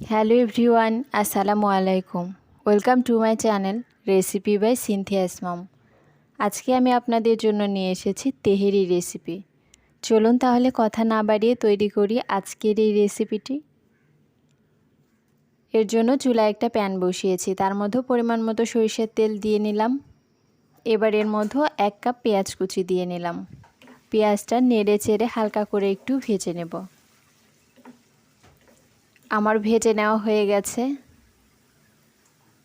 Hello everyone, আসসালামু আলাইকুম। Welcome to my channel recipe by Cynthia's mom. আজকে আমি আপনাদের জন্য নিয়ে এসেছি তেহেরি রেসিপি। চলুন তাহলে কথা না বাড়িয়ে তৈরি করি আজকের এই রেসিপিটি। এর জন্য চুলায় একটা প্যান বসিয়েছি, তার মধ্যে পরিমাণ মতো সরিষার তেল দিয়ে নিলাম। এবার এর মধ্যে 1 কাপ পেঁয়াজ কুচি দিয়ে নিলাম। পেঁয়াজটা নেড়ে চেড়ে হালকা করে একটু ভেজে নেব। আমার ভেজে নেওয়া হয়ে গেছে।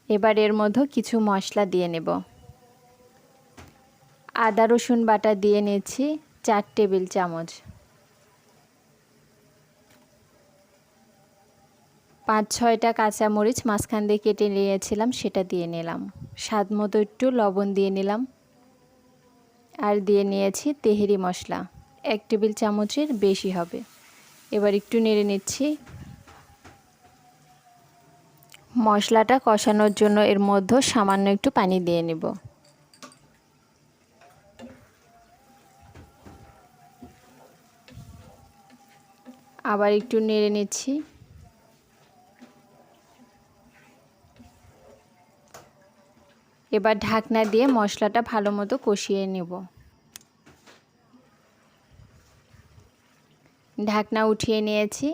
এবার এর মধ্যে কিছু মশলা দিয়ে নেব। আদা রসুন বাটা দিয়ে নিচ্ছি 4 টেবিল চামচ। 5-6টা কাঁচামরিচ মাঝখান দিয়ে কেটে নিয়েছিলাম, সেটা দিয়ে নিলাম। স্বাদ মতো একটু লবণ দিয়ে নিলাম। আর দিয়ে নিয়েছি তেহেরি মশলা, 1 টেবিল চামচের বেশি হবে। এবার একটু নেড়ে নিচ্ছি। মশলাটা কষানোর জন্য এর মধ্যে সামান্য একটু পানি দিয়ে নেব। আবার একটু নেড়ে নিচ্ছি। এবার ঢাকনা দিয়ে মশলাটা ভালো মতো কষিয়ে নেব। ঢাকনা উঠিয়ে নিয়েছি।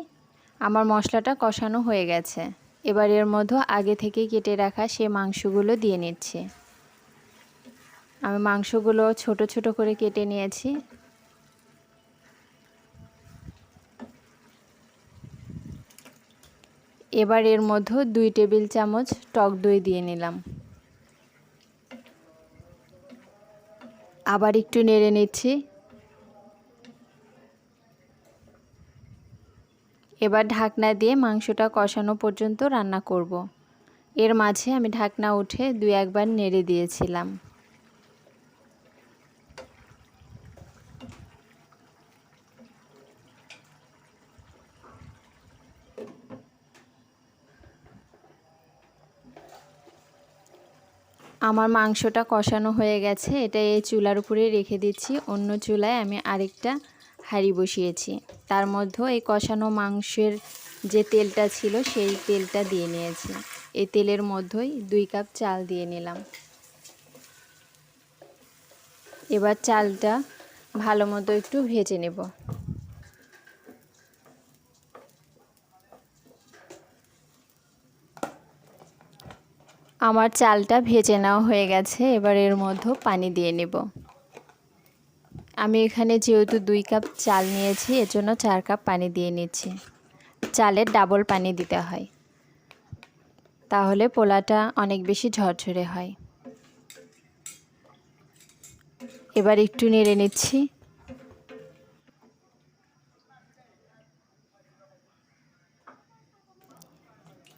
আমার মশলাটা কষানো হয়ে গেছে। এবার এর মধ্যে আগে থেকে কেটে রাখা সে মাংসগুলো দিয়ে নিচ্ছি। আমি মাংসগুলো ছোট ছোট করে কেটে নিয়েছি। এবার এর মধ্যে 2 টেবিল চামচ টক দই দিয়ে নিলাম। আবার একটু নেড়ে নিচ্ছি। এবার ঢাকনা দিয়ে মাংসটা কষানো পর্যন্ত রান্না করব। এর মাঝে আমি ঢাকনা উঠে 2-1 বার নেড়ে দিয়েছিলাম। আমার মাংসটা কষানো হয়ে গেছে। এটা এই চুলার উপরে রেখে দিচ্ছি। অন্য চুলায় আমি আরেকটা হাঁড়ি বসিয়েছি। তার মধ্যে এই কষানো মাংসের যে তেলটা ছিল সেই তেলটা দিয়ে নিয়েছি। এই তেলের মধ্যেই 2 কাপ চাল দিয়ে নিলাম। এবার চালটা ভালো মতো একটু ভেজে নেব। আমার চালটা ভেজে নেওয়া হয়ে গেছে। এবার এর মধ্যে পানি দিয়ে নেব। আমি এখানে যেহেতু 2 কাপ চাল নিয়েছি, এর জন্য 4 কাপ পানি দিয়ে নিচ্ছি। চালের ডাবল পানি দিতে হয়, তাহলে পোলাটা অনেক বেশি ঝরঝরে হয়। এবার একটু নেড়ে নিচ্ছি।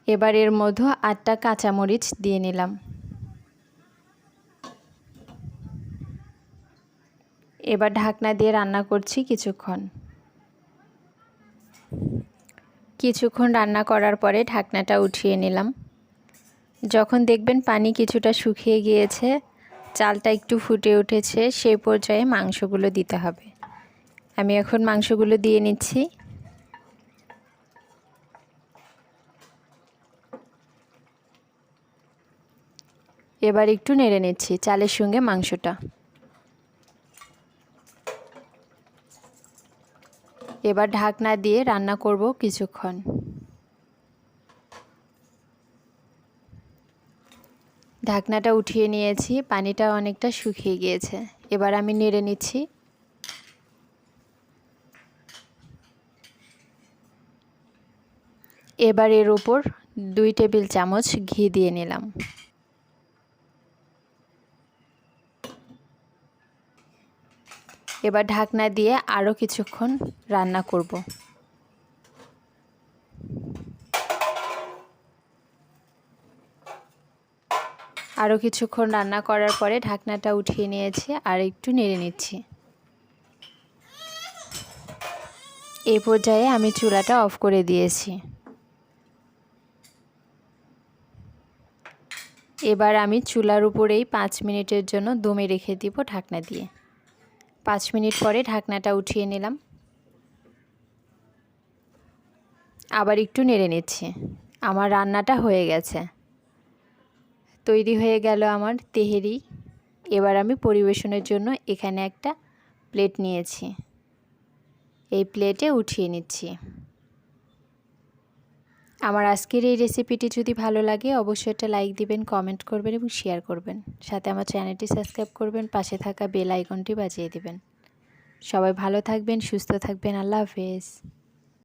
এবার এর মধ্যে 8টা কাঁচামরিচ দিয়ে নিলাম। এবার ঢাকনা দিয়ে রান্না করছি কিছুক্ষণ রান্না করার পরে ঢাকনাটা উঠিয়ে নিলাম। যখন দেখবেন পানি কিছুটা শুকিয়ে গিয়েছে, চালটা একটু ফুটে উঠেছে, সেই পর্যায়ে মাংসগুলো দিতে হবে। আমি এখন মাংসগুলো দিয়ে নিচ্ছি। এবার একটু নেড়ে নিচ্ছি চালের সঙ্গে মাংসটা। এবার ঢাকনা দিয়ে রান্না করব কিছুক্ষণ। ঢাকনাটা উঠিয়ে নিয়েছি, পানিটা অনেকটা শুকিয়ে গিয়েছে। এবার আমি নেড়ে নিচ্ছি। এবার এর উপর 2 টেবিল চামচ ঘি দিয়ে নিলাম। এবার ঢাকনা দিয়ে আরও কিছুক্ষণ রান্না করব। আরও কিছুক্ষণ রান্না করার পরে ঢাকনাটা উঠিয়ে নিয়েছি আর একটু নেড়ে নিচ্ছি। এই পর্যায়ে আমি চুলাটা অফ করে দিয়েছি। এবার আমি চুলার উপরেই 5 মিনিটের জন্য দমে রেখে দিব ঢাকনা দিয়ে। 5 মিনিট পরে ঢাকনাটা উঠিয়ে নিলাম। আবার একটু নেড়ে নিচ্ছি। আমার রান্নাটা হয়ে গেছে, তৈরি হয়ে গেল আমার তেহেরি। এবার আমি পরিবেশনের জন্য এখানে একটা প্লেট নিয়েছি, এই প্লেটে উঠিয়ে নিচ্ছি। আমার আজকের এই রেসিপিটি যদি ভালো লাগে অবশ্যই একটা লাইক দিবেন, কমেন্ট করবেন এবং শেয়ার করবেন। সাথে আমার চ্যানেলটি সাবস্ক্রাইব করবেন, পাশে থাকা বেল আইকনটি বাজিয়ে দিবেন। সবাই ভালো থাকবেন, সুস্থ থাকবেন। আল্লাহ হাফেজ।